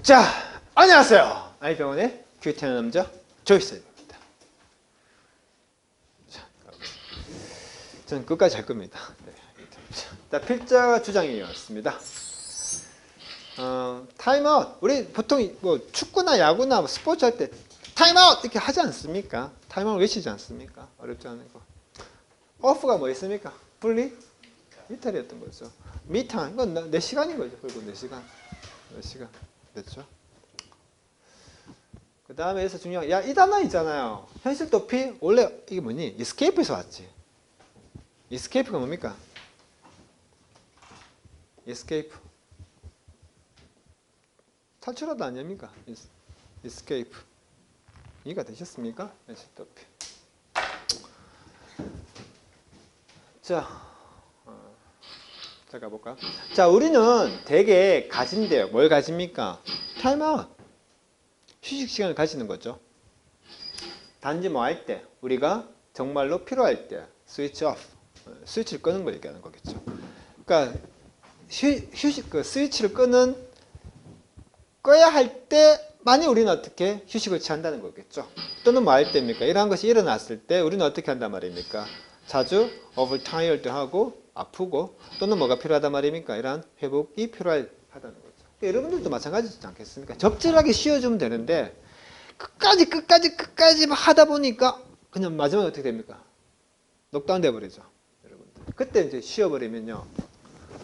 자, 안녕하세요. 아이병원의 큐티한 남자 조이스입니다. 저는 끝까지 할 겁니다. 네. 자, 필자 주장이었습니다. 타임아웃. 우리 보통 뭐 축구나 야구나 뭐 스포츠 할 때 타임아웃 이렇게 하지 않습니까? 타임아웃 외치지 않습니까? 어렵지 않은 거. 오프가 뭐 있습니까? 분리? 이탈이었던 거죠. 미타임. 이건 내 시간인 거죠. 결국 내 시간. 내 시간. 됐죠? 그 다음에 여기서 중요한, 야, 이 단어 있잖아요. 현실 도피, 원래 이게 뭐니? escape에서 왔지. escape가 뭡니까? escape. 탈출하다 아닙니까? escape. 이해가 되셨습니까? 현실 도피. 자, 자, 가볼까? 자, 우리는 되게 가진대요. 뭘 가집니까? 타임아웃. 휴식 시간을 가지는 거죠. 단지 뭐 할 때, 우리가 정말로 필요할 때, 스위치 오프, 스위치를 끄는 걸 얘기하는 거겠죠. 그러니까 휴식, 그 스위치를 꺼야 할 때만이 우리는 어떻게 휴식을 취한다는 거겠죠. 또는 뭐 할 때입니까? 이러한 것이 일어났을 때 우리는 어떻게 한단 말입니까? 자주 overtired 하고 아프고 또는 뭐가 필요하단 말입니까? 이러한 회복이 필요하다는 거죠. 여러분들도 마찬가지지 않겠습니까? 적절하게 쉬어주면 되는데 끝까지 막 하다 보니까 그냥 마지막에 어떻게 됩니까? 녹다운 돼버리죠. 여러분들. 그때 이제 쉬어버리면요.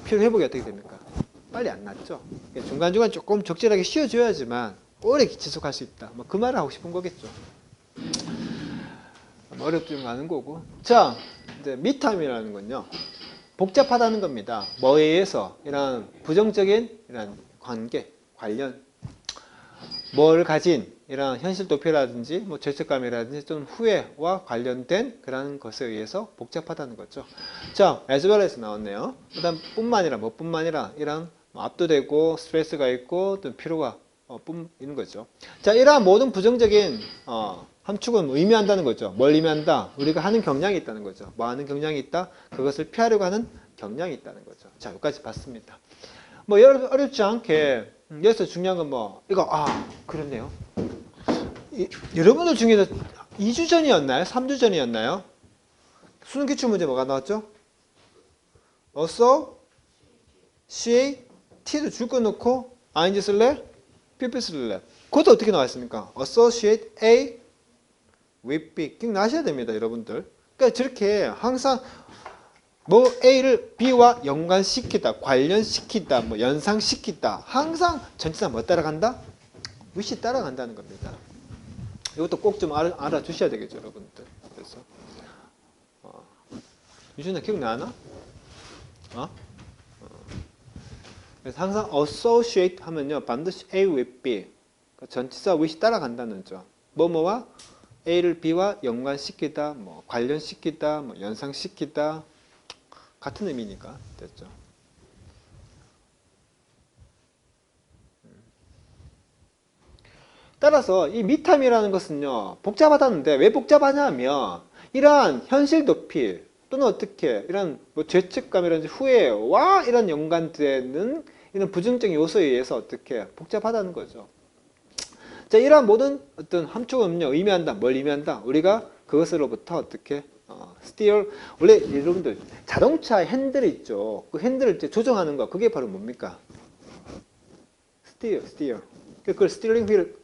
피로 회복이 어떻게 됩니까? 빨리 안 낫죠. 중간중간 조금 적절하게 쉬어줘야지만 오래 지속할 수 있다. 뭐 그 말을 하고 싶은 거겠죠. 어렵지 않은 거고. 자, 이제 미타임이라는 건요. 복잡하다는 겁니다. 뭐에 의해서 이런 부정적인 이런 관련, 뭘 가진 이런 현실 도피라든지 뭐 죄책감이라든지 좀 후회와 관련된 그런 것에 의해서 복잡하다는 거죠. 자, as well as 나왔네요. 그다음 뿐만 아니라 이런 압도되고 스트레스가 있고 또 피로가 있는 거죠. 자, 이러한 모든 부정적인 함축은 의미한다는 거죠. 뭘 의미한다? 우리가 하는 경향이 있다는 거죠. 뭐 하는 경향이 있다? 그것을 피하려고 하는 경향이 있다는 거죠. 자, 여기까지 봤습니다. 뭐 어렵지 않게 여기서 중요한 건 뭐 이거 그렇네요. 여러분들 중에서 2주 전이었나요? 3주 전이었나요? 수능 기출문제 뭐가 나왔죠? associate t도 줄 거 넣고 ing 쓸래? pp 쓸래? 그것도 어떻게 나왔습니까? associate a with b 기억나셔야 됩니다, 여러분들. 그러니까 저렇게 항상 뭐 A를 B와 연관시키다, 관련시키다, 뭐 연상시키다. 항상 전치사 뭐 따라간다? 위치 따라간다는 겁니다. 이것도 꼭 좀 알아주셔야 되겠죠, 여러분들. 그래서 유준아 기억나나? 그래서 항상 associate 하면요 반드시 A with B, 그러니까 전치사 위치 따라간다는 점. 뭐뭐와 A를 B와 연관시키다, 뭐 관련시키다, 뭐 연상시키다. 같은 의미니까 됐죠. 따라서 이 미탐이라는 것은요 복잡하다는데 왜 복잡하냐면 이러한 현실 도피 또는 어떻게 이런 뭐 죄책감이라든지 후회와 이런 연관되는 이런 부정적인 요소에 의해서 어떻게 복잡하다는 거죠. 자, 이러한 모든 어떤 함축은요 의미한다. 뭘 의미한다? 우리가 그것으로부터 어떻게 steer. 원래 여러분들 자동차 핸들 있죠. 그 핸들을 이제 조정하는 거 그게 바로 뭡니까? steer. 그걸 스티어링 휠을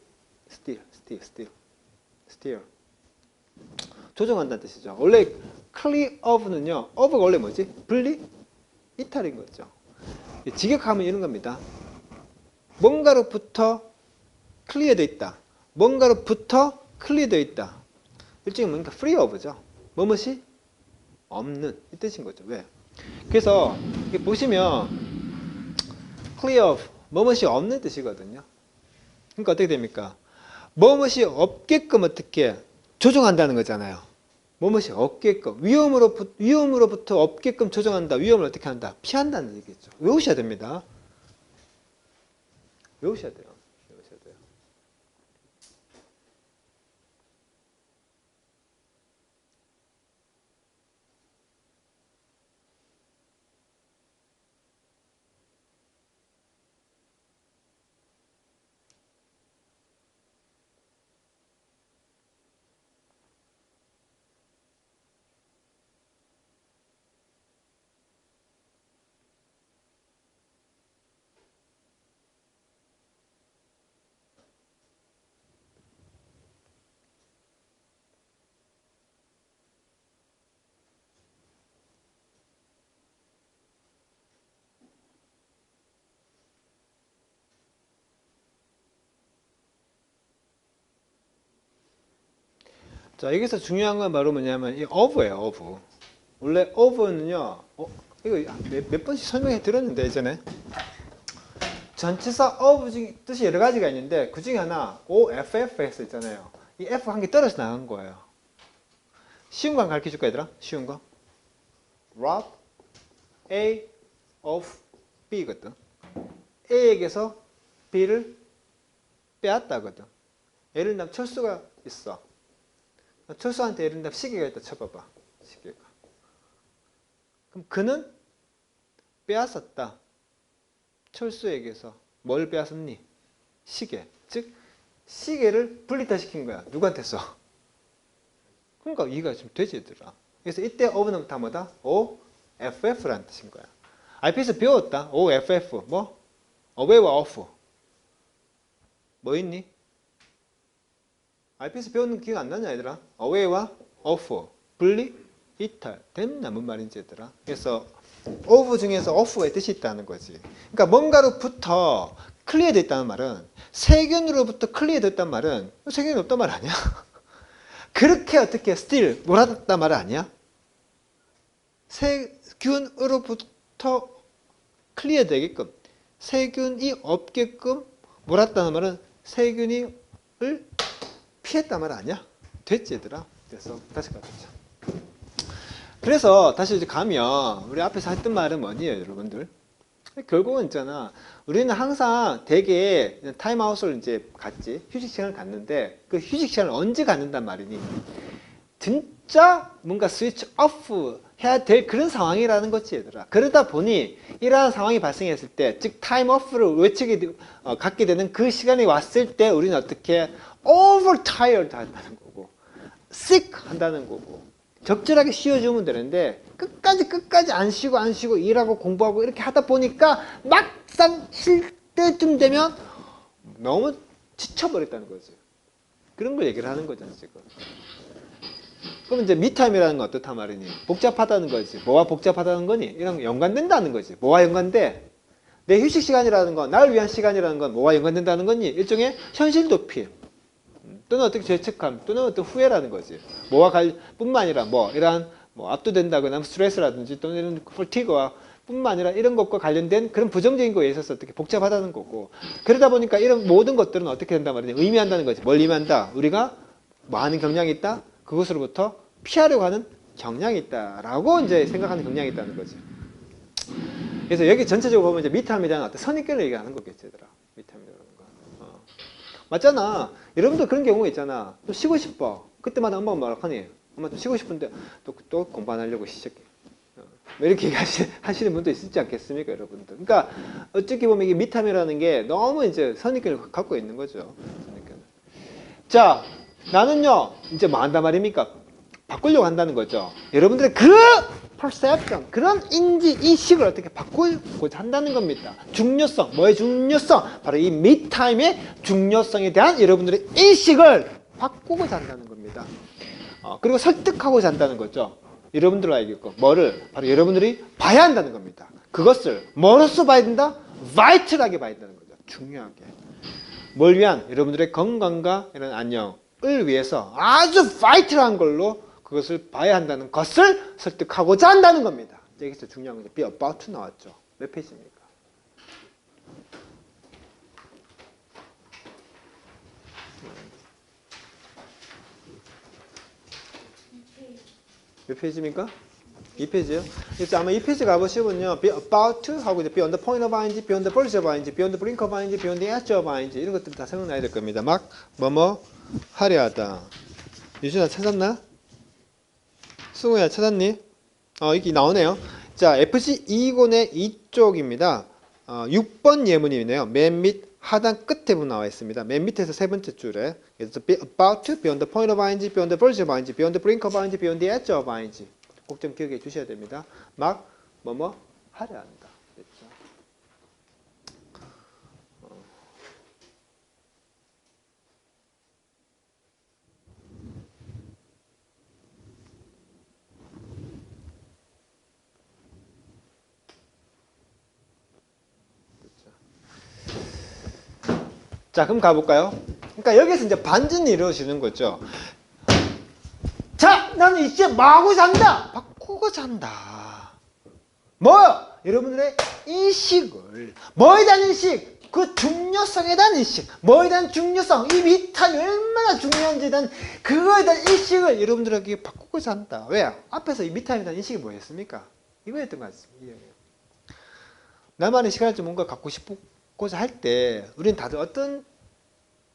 steer. 조정한다는 뜻이죠. 원래 clear of는요. of가 원래 뭐지? 분리? 이탈인 거죠. 직역하면 이런 겁니다. 뭔가로부터 클리어되어 있다. 뭔가로부터 클리어되어 있다. 일종의 뭔가 free of죠. 뭐뭇이 없는 이 뜻인 거죠. 왜? 그래서 보시면 clear of 뭐뭇이 없는 뜻이거든요. 그러니까 어떻게 됩니까? 뭐뭇이 없게끔 어떻게 조정한다는 거잖아요. 뭐뭇이 없게끔 위험으로부터 없게끔 조정한다. 위험을 어떻게 한다? 피한다는 얘기겠죠. 외우셔야 됩니다. 외우셔야 돼요. 자, 여기서 중요한 건 바로 뭐냐면 이 of예요, of. 원래 of는요, 이거 몇 번씩 설명해 드렸는데 예전에 전치사 of 중에 뜻이 여러 가지가 있는데 그 중에 하나 OFF에서 있잖아요. 이 F 한 개 떨어져 나간 거예요. 쉬운 거 가르쳐 줄까 얘들아? 쉬운 거. rob A of B거든. A에게서 B를 빼앗다거든. 예를 들면 철수가 있어. 철수한테 예를 들면 시계가 있다 쳐봐봐. 시계가. 그럼 그는 빼앗았다. 철수에게서 뭘 빼앗았니? 시계. 즉 시계를 분리시킨 거야. 누구한테 써? 그러니까 이해가 좀 되지 얘들아. 그래서 이때 of는 다 뭐다? OFF라는 뜻인 거야. IP에서 배웠다. OFF 뭐? away와 off. 뭐 있니? IP에서 배웠는 기억 안 나냐 얘들아? away와 off. 분리, 이탈. 됐나? 뭔 말인지 얘들아. 그래서 of 중에서 off가 뜻이 있다는 거지. 그러니까 뭔가로부터 클리어되어 있다는 말은 세균으로부터 클리어되어 있다는 말은 세균이 없단 말 아니야? 그렇게 어떻게 still 몰아놨단 말 아니야? 세균으로부터 클리어되게끔 세균이 없게끔 몰았다는 말은 세균을 피했단 말 아니야? 됐지 얘들아? 그래서 다시 가보자. 그래서 다시 이제 가면 우리 앞에서 했던 말은 뭐니 여러분들? 결국은 있잖아. 우리는 항상 되게 타임아웃을 이제 갔지. 휴식 시간을 갖는데 그 휴식 시간을 언제 갖는단 말이니? 진짜 뭔가 스위치 오프 해야 될 그런 상황이라는 거지 얘들아. 그러다 보니 이러한 상황이 발생했을 때 즉 타임 오프를 갖게 되는 그 시간이 왔을 때 우리는 어떻게 overtired 한다는 거고 sick 한다는 거고 적절하게 쉬어주면 되는데 끝까지 안 쉬고 일하고 공부하고 이렇게 하다 보니까 막상 쉴 때쯤 되면 너무 지쳐버렸다는 거지. 그런 걸 얘기를 하는 거잖아 지금. 그럼 이제 미타임이라는 건 어떻단 말이니? 복잡하다는 거지. 뭐와 복잡하다는 거니? 이런 거 연관된다는 거지. 뭐와 연관돼? 내 휴식 시간이라는 건, 나를 위한 시간이라는 건 뭐와 연관된다는 거니? 일종의 현실 도피 또는 어떻게 죄책감 또는 어떤 후회라는 거지. 뭐와 뿐만 아니라 이러한 압도된다거나 스트레스라든지 또는 이런 폴티그와 뿐만 아니라 이런 것과 관련된 그런 부정적인 거에 있어서 어떻게 복잡하다는 거고, 그러다 보니까 이런 모든 것들은 어떻게 된단 말이냐? 의미한다는 거지. 뭘 의미한다? 우리가 뭐 하는 경향이 있다? 그것으로부터 피하려고 하는 경향이 있다라고 이제 생각하는 경향이 있다는 거지. 그래서 여기 전체적으로 보면 이제 미타임에 대한 어떤 선입견을 얘기하는 거겠지, 얘들아. 미타임이라는 거. 맞잖아. 여러분도 그런 경우가 있잖아. 좀 쉬고 싶어. 그때마다 엄마가 뭐라하니? 엄마 좀 쉬고 싶은데 또 공부 안 하려고 시작해. 이렇게 하시는 분도 있지 않겠습니까, 여러분들? 그러니까 어떻게 보면 이게 미타임이라는 게 너무 이제 선입견을 갖고 있는 거죠. 선입견을. 자, 나는요 이제 뭐 한단 말입니까? 바꾸려고 한다는 거죠. 여러분들의 그 perception, 그런 인지, 이식을 어떻게 바꾸고자 한다는 겁니다. 중요성, 뭐의 중요성? 바로 이 미타임의 중요성에 대한 여러분들의 인식을 바꾸고자 한다는 겁니다. 그리고 설득하고자 한다는 거죠. 여러분들로 알겠고 뭐를? 바로 여러분들이 봐야 한다는 겁니다. 그것을 뭐로써 봐야 된다? vital하게 봐야 된다는 거죠. 중요하게. 뭘 위한? 여러분들의 건강과 이런 안녕을 위해서 아주 vital한 걸로 그것을 봐야 한다는 것을 설득하고자 한다는 겁니다. 여기서 중요한 건 be about to 나왔죠. 몇 페이지입니까? 몇 페이지입니까? 2페이지요? 그래서 아마 2페이지 가보시면요. be about to 하고 이제 beyond the point of ing, beyond the verge of ing, beyond the brink of ing, beyond the edge of ing 이런 것들 다 생각나야 될 겁니다. 막 뭐뭐 하려 하다. 유준아 찾았나? 승우야 찾았니? 이게 나오네요. 자, FG 2권의 2쪽입니다. 6번 예문이네요. 맨 밑 하단 끝에 부분 나와 있습니다. 맨 밑에서 세 번째 줄에. 그래서 be about to, beyond the point of ing, beyond the verge of ing, beyond the brink of ing, beyond the edge of ing. 꼭 좀 기억해 주셔야 됩니다. 막 뭐뭐 하려 한다. 됐죠? 자, 그럼 가볼까요? 그러니까 여기서 이제 반전이 이루어지는 거죠. 나는 이제 뭐하고 산다? 바꾸고 산다. 뭐요? 여러분들의 인식을, 뭐에 대한 인식? 그 중요성에 대한 인식, 뭐에 대한 중요성, 이 미탄이 얼마나 중요한지에 대한 그거에 대한 인식을 여러분들에게 바꾸고자 한다. 왜요? 앞에서 이 미탄에 대한 인식이 뭐였습니까? 이거였던 것 같습니다. 나만의 시간을 좀 뭔가 갖고 싶고자 할 때 우리는 다들 어떤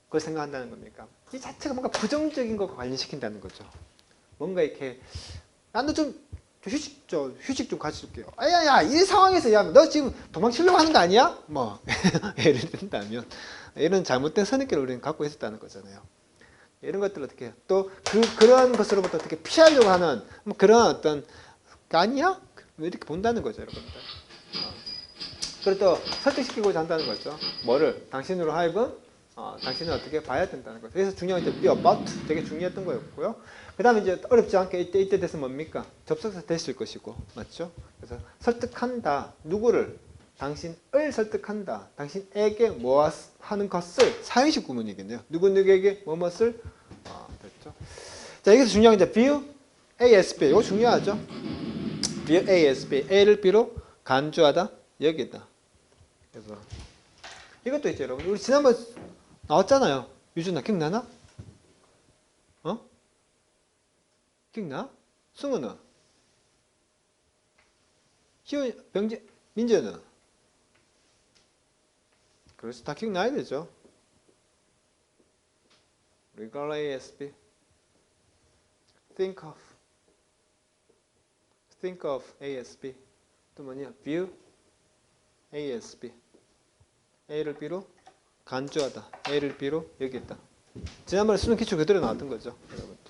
걸 생각한다는 겁니까? 이 자체가 뭔가 부정적인 것과 관련시킨다는 거죠. 뭔가 이렇게 나도 좀 휴식 좀 가질게요. 야, 이 상황에서 야, 너 지금 도망치려고 하는 거 아니야? 뭐 예를 든다면 이런 잘못된 선입견을 우리는 갖고 있었다는 거잖아요. 이런 것들을 어떻게 또 그런 것으로부터 어떻게 피하려고 하는 뭐 그런 어떤 아니야? 왜 이렇게 본다는 거죠, 여러분들. 그리고 또 설득시키고자 한다는 거죠. 뭐를 당신으로 하여금 당신은 어떻게 봐야 된다는 거죠. 그래서 중요한 게 be about 되게 중요했던 거였고요. 그 다음에 이제 어렵지 않게 이때 돼서 뭡니까? 접속사 됐을 것이고, 맞죠? 그래서 설득한다. 누구를? 당신을 설득한다. 당신에게 뭐 하는 것을 사형식 구문이겠네요. 누구에게 뭐뭇을 됐죠. 자, 여기서 중요한 게 view A as B. 이거 중요하죠. view A as B. A를 B로 간주하다. 여기다. 그래서 이것도 있죠, 여러분. 우리 지난번 나왔잖아요. 유준아 기억나나? 기억나? 승우는? 희원이, 병재, 민재는? 그래서 다 기억나야 되죠. Regular ASB. Think of ASB. 또 뭐냐? View ASB. A를 B로 간주하다. A를 B로 여기 있다. 지난번에 수능 기출 그대로 나왔던 거죠, 여러분들.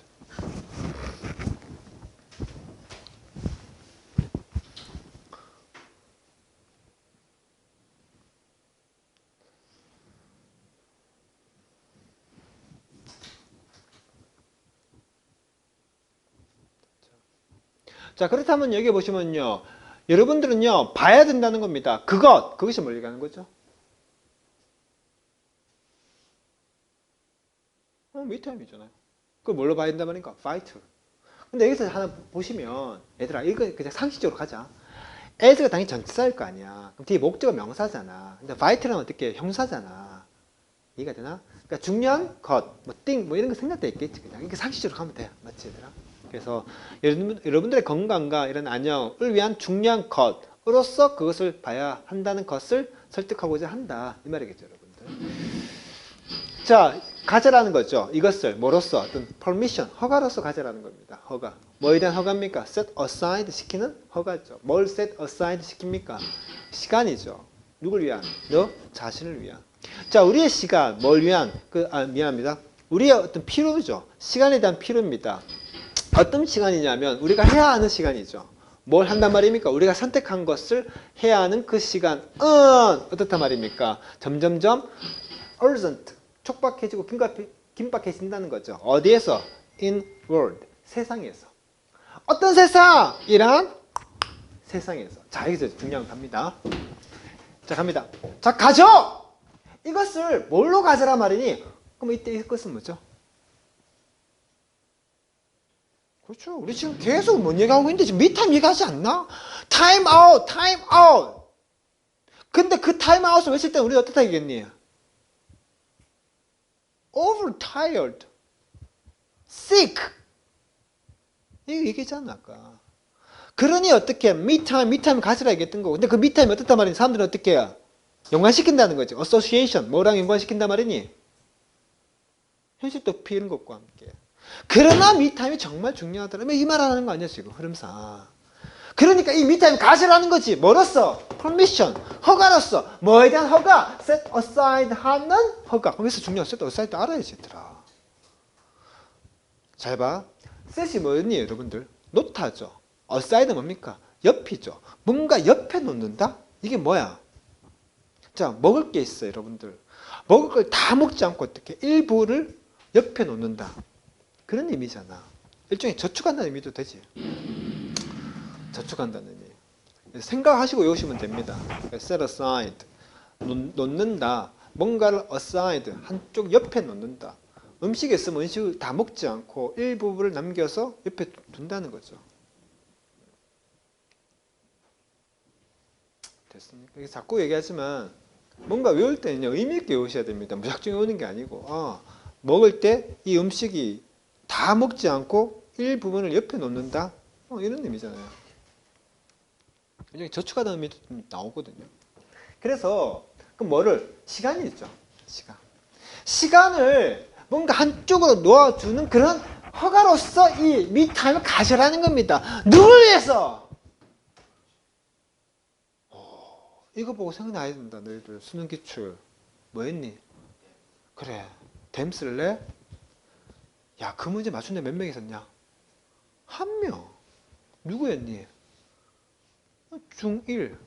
자, 그렇다면 여기 보시면요. 여러분들은요, 봐야 된다는 겁니다. 그것이 뭘 얘기하는 거죠? 미타임이잖아요. 그걸 뭘로 봐야 된단 말인가? fight. 근데 여기서 하나 보시면, 얘들아, 이거 그냥 상식적으로 가자. as가 당연히 전치사일 거 아니야. 그럼 뒤에 목적은 명사잖아. 근데 fight는 어떻게 형사잖아. 이해가 되나? 그러니까 중요한 것, 뭐 thing, 뭐 이런 거 생각돼 있겠지. 그냥 이렇게 상식적으로 가면 돼. 맞지, 얘들아? 그래서 여러분들의 건강과 이런 안녕을 위한 중요한 것으로서 그것을 봐야 한다는 것을 설득하고자 한다. 이 말이겠죠, 여러분들. 자, 가져라는 거죠. 이것을 뭐로서? 어떤 permission, 허가로서 가져라는 겁니다. 허가. 뭐에 대한 허가입니까? set aside 시키는 허가죠. 뭘 set aside 시킵니까? 시간이죠. 누굴 위한? 너 자신을 위한. 자, 우리의 시간, 뭘 위한? 미안합니다. 우리의 어떤 필요죠. 시간에 대한 필요입니다. 어떤 시간이냐면 우리가 해야 하는 시간이죠. 뭘 한단 말입니까? 우리가 선택한 것을 해야 하는 그 시간은 어떻단 말입니까? 점점점 urgent, 촉박해지고 긴박해진다는 거죠. 어디에서? in world, 세상에서. 어떤 세상? 이란 세상에서. 자, 여기서 중요한 거 갑니다. 자, 갑니다. 자, 가져! 이것을 뭘로 가져라 말이니? 그럼 이때 이것은 뭐죠? 그렇죠. 우리 지금 계속 뭔 얘기하고 있는데 지금 미타임 얘기하지 않나? 타임 아웃, 타임 아웃. 근데 그 타임 아웃을 외칠 때 우리가 어떻게 하겠니? overtired, sick. 이거 얘기했잖아, 아까. 그러니 어떻게 미타임 가지라 얘기했던 거고. 근데 그 미타임이 어떻단 말이니? 사람들은 어떻게 해요? 연관시킨다는 거지. association, 뭐랑 연관시킨단 말이니? 현실도 피는 것과 함께. 그러나 미타임이 정말 중요하더라면 이 말 하는 거 아니야, 지금 흐름상. 그러니까 이 미타임 가지라는 거지. 뭐로써? permission, 허가로서. 뭐에 대한 허가? set aside 하는 허가. 거기서 중요한 set aside 알아야지, 얘들아. 잘 봐. set이 뭐니, 여러분들? 놓다죠. aside 뭡니까? 옆이죠. 뭔가 옆에 놓는다? 이게 뭐야? 자, 먹을 게 있어, 여러분들. 먹을 걸 다 먹지 않고 어떻게 일부를 옆에 놓는다. 그런 의미잖아. 일종의 저축한다는 의미도 되지. 저축한다는 의미. 생각하시고 외우시면 됩니다. set aside, 놓는다. 뭔가를 aside, 한쪽 옆에 놓는다. 음식이 있으면 음식을 다 먹지 않고 일부분을 남겨서 옆에 둔다는 거죠. 됐습니까? 그래서 자꾸 얘기하지만 뭔가 외울 때는요, 의미 있게 외우셔야 됩니다. 무작정 외우는 게 아니고, 먹을 때 이 음식이 다 먹지 않고 일부분을 옆에 놓는다? 이런 의미잖아요. 저축하다는 의미도 나오거든요. 그래서 그 뭐를? 시간이 있죠. 시간. 시간을 뭔가 한쪽으로 놓아주는 그런 허가로서 이 미타임을 가져라는 겁니다. 누굴 위해서? 이거 보고 생각나야 된다. 너희들 수능 기출 뭐 했니? 그래, 댐 쓸래? 야, 그 문제 맞춘 데 몇 명 있었냐? 한 명. 누구였니? 중1.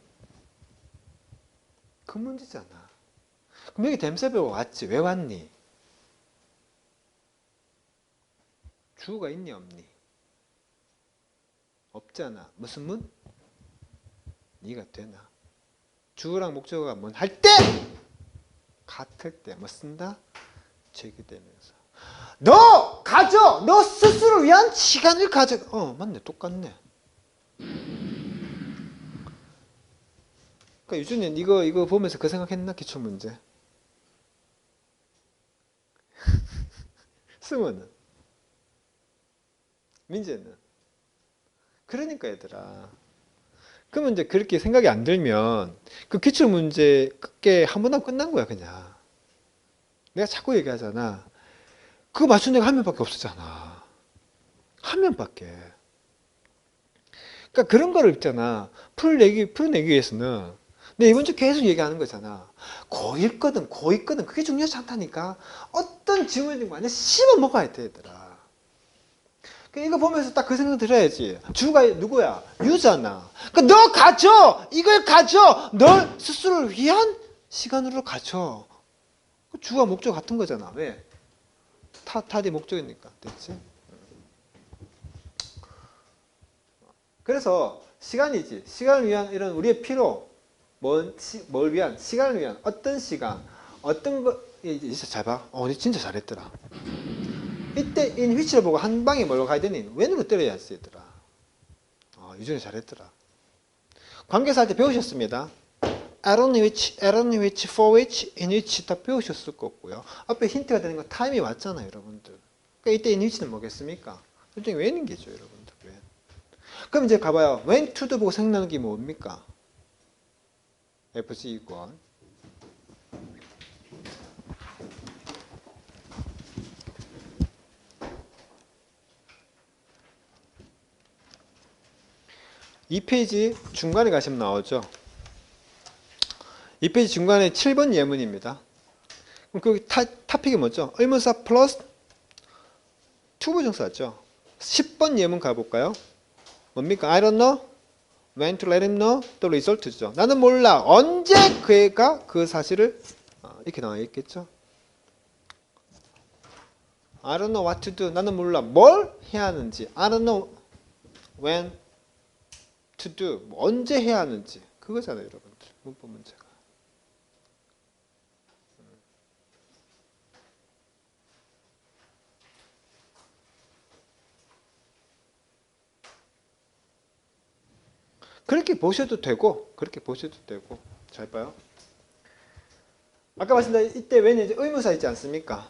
그 문제잖아. 그럼 여기 댐스 배워 왔지. 왜 왔니? 주어가 있니 없니? 없잖아. 무슨 문? 네가 되나? 주어랑 목적어가 뭔 할 때? 같을 때 뭐 쓴다? 제기되면서 너 가져! 너 스스로를 위한 시간을 가져. 맞네. 똑같네. 그러니까 유준이 이거 보면서 그 생각했나? 기출문제. 승우는? 민재는? 그러니까 얘들아. 그러면 이제 그렇게 생각이 안 들면 그 기출문제 그게 한 번 하면 끝난 거야 그냥. 내가 자꾸 얘기하잖아. 그거 맞춘 애가 한 명밖에 없었잖아. 한 명밖에. 그러니까 그런 거를 있잖아. 풀어내기 위해서는 근데 이번 주 계속 얘기하는 거잖아. 고1거든 고2거든 그게 중요하지 않다니까. 어떤 질문이든 간에 씹어 먹어야 돼 얘들아. 이거 보면서 딱 그 생각 들어야지. 주가 누구야? 유잖아. 그러니까 너 가져! 이걸 가져! 널 스스로를 위한 시간으로 가져. 주가 목적 같은 거잖아. 왜? 타디 목적이니까. 됐지? 그래서 시간이지. 시간을 위한 이런 우리의 필요. 뭘 위한? 시간을 위한 어떤 시간, 어떤 거, 진짜 잘 봐. 진짜 잘했더라. 이때 in which를 보고 한 방에 뭘로 가야 되니? when으로 때려야지 얘들아. 유준이 잘했더라. 관계사 할 때 배우셨습니다. at on which, for which, in which 다 배우셨을 거고요. 앞에 힌트가 되는 건 타임이 왔잖아요 여러분들. 그러니까 이때 in which는 뭐겠습니까? 솔직히 when인 게죠 여러분들. when. 그럼 이제 가봐요. when to도 보고 생각나는 게 뭡니까? FG 이권. 이 페이지 중간에 가시면 나오죠. 이 페이지 중간에 7번 예문입니다. 그럼 그 타픽이 뭐죠? 의문사 플러스 투부정사죠. 10번 예문 가볼까요? 뭡니까? I don't know. When to let him know. 또 result죠. 나는 몰라. 언제 그애가 그 사실을 이렇게 나와 있겠죠. I don't know what to do. 나는 몰라. 뭘 해야 하는지. I don't know when to do. 언제 해야 하는지. 그거잖아요, 여러분들. 문법 문제가. 그렇게 보셔도 되고, 그렇게 보셔도 되고. 잘 봐요. 아까 말씀드린 이때 왜냐 이제 의문사 있지 않습니까?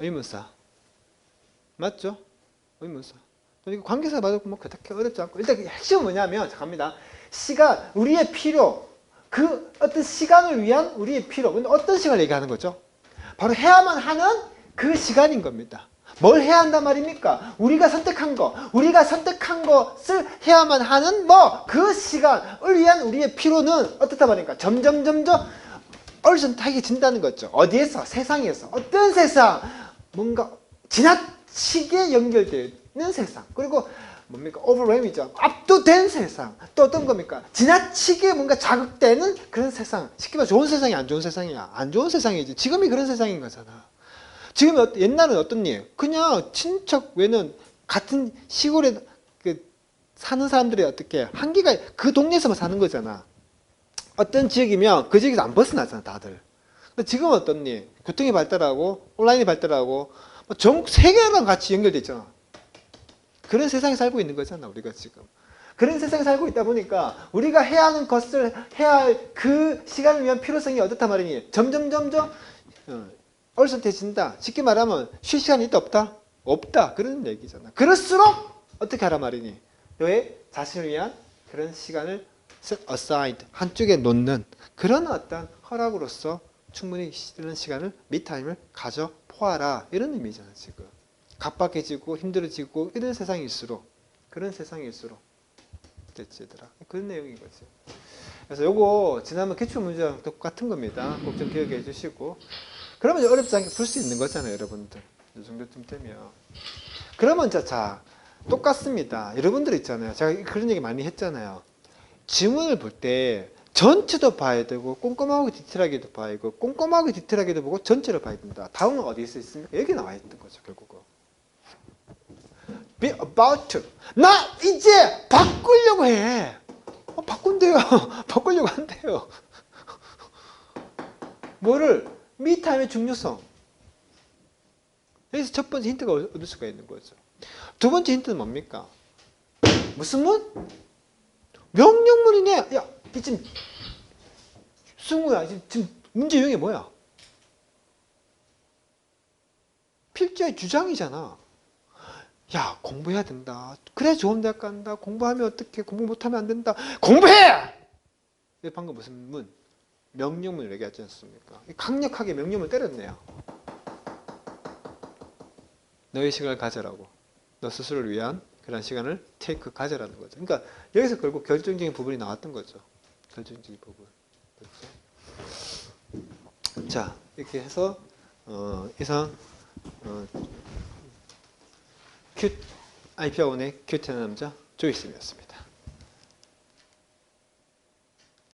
의문사. 맞죠? 의문사. 이거 관계사 맞고 뭐 그렇게 어렵지 않고 일단 핵심은 뭐냐면 갑니다. 시간, 우리의 필요, 그 어떤 시간을 위한 우리의 필요. 근데 어떤 시간을 얘기하는 거죠? 바로 해야만 하는 그 시간인 겁니다. 뭘 해야 한단 말입니까? 우리가 선택한 것을 해야만 하는 그 시간을 위한 우리의 필요는 어떻다 말입니까? 점점 얼선타해진다는 거죠. 어디에서? 세상에서. 어떤 세상? 뭔가 지나치게 연결되는 세상. 그리고 뭡니까? 오버램이죠. 압도된 세상. 또 어떤 겁니까? 지나치게 뭔가 자극되는 그런 세상. 쉽게 말해 좋은 세상이 안 좋은 세상이야. 안 좋은 세상이지. 지금이 그런 세상인 거잖아. 지금 옛날은 어떻니? 그냥 친척 외는 같은 시골에 사는 사람들이 어떻게 한계가 그 동네에서만 사는 거잖아. 어떤 지역이면 그 지역에서 안 벗어나잖아 다들. 근데 지금은 어떻니? 교통이 발달하고 온라인이 발달하고 전 세계랑 같이 연결돼 있잖아. 그런 세상에 살고 있는 거잖아, 우리가 지금. 그런 세상에 살고 있다 보니까 우리가 해야 하는 것을 해야 할 그 시간을 위한 필요성이 어떻단 말이니? 점점 얼선해진다. 쉽게 말하면 쉴 시간이 있다 없다? 없다. 그런 얘기잖아. 그럴수록 어떻게 하란 말이니? 너의 자신을 위한 그런 시간을 set aside, 한쪽에 놓는 그런 어떤 허락으로서 충분히 이런 시간을 미타임을 가져 보아라. 이런 의미잖아, 지금. 각박해지고 힘들어지고 이런 세상일수록, 그런 세상일수록 됐지, 얘들아. 그런 내용인 거지. 그래서 요거 지난번 기출문제랑 똑같은 겁니다. 꼭 좀 기억해 주시고. 그러면 어렵지 않게 풀 수 있는 거잖아요, 여러분들. 이 정도쯤 되면. 그러면 자, 똑같습니다. 여러분들 있잖아요. 제가 그런 얘기 많이 했잖아요. 지문을 볼 때 전체도 봐야 되고 꼼꼼하고 디테일하게도 봐야 되고 꼼꼼하고 디테일하게도 보고 전체를 봐야 된다. 다음은 어디에 있습니까? 여기 나와 있는 거죠, 결국은. Be about to. 나 이제 바꾸려고 해. 바꾼대요. 바꾸려고 한대요. 뭐를? 미타임의 중요성. 여기서 첫 번째 힌트가 얻을 수가 있는 거죠. 두 번째 힌트는 뭡니까? 무슨 문? 명령문이네. 야, 이 지금 승우야, 지금 문제 유형이 뭐야? 필자의 주장이잖아. 야, 공부해야 된다. 그래 좋은 대학 간다. 공부하면 어떻게? 공부 못하면 안 된다. 공부해! 방금 무슨 문? 명령문을 얘기하지 않습니까? 강력하게 명령문을 때렸네요. 너의 시간을 가져라고. 너 스스로를 위한 그런 시간을 가져라는 거죠. 그러니까 여기서 결국 결정적인 부분이 나왔던 거죠. 결정적인 부분. 그렇죠? 자, 이렇게 해서 이상 IP아원의 큐트한 남자 조이쌤이었습니다.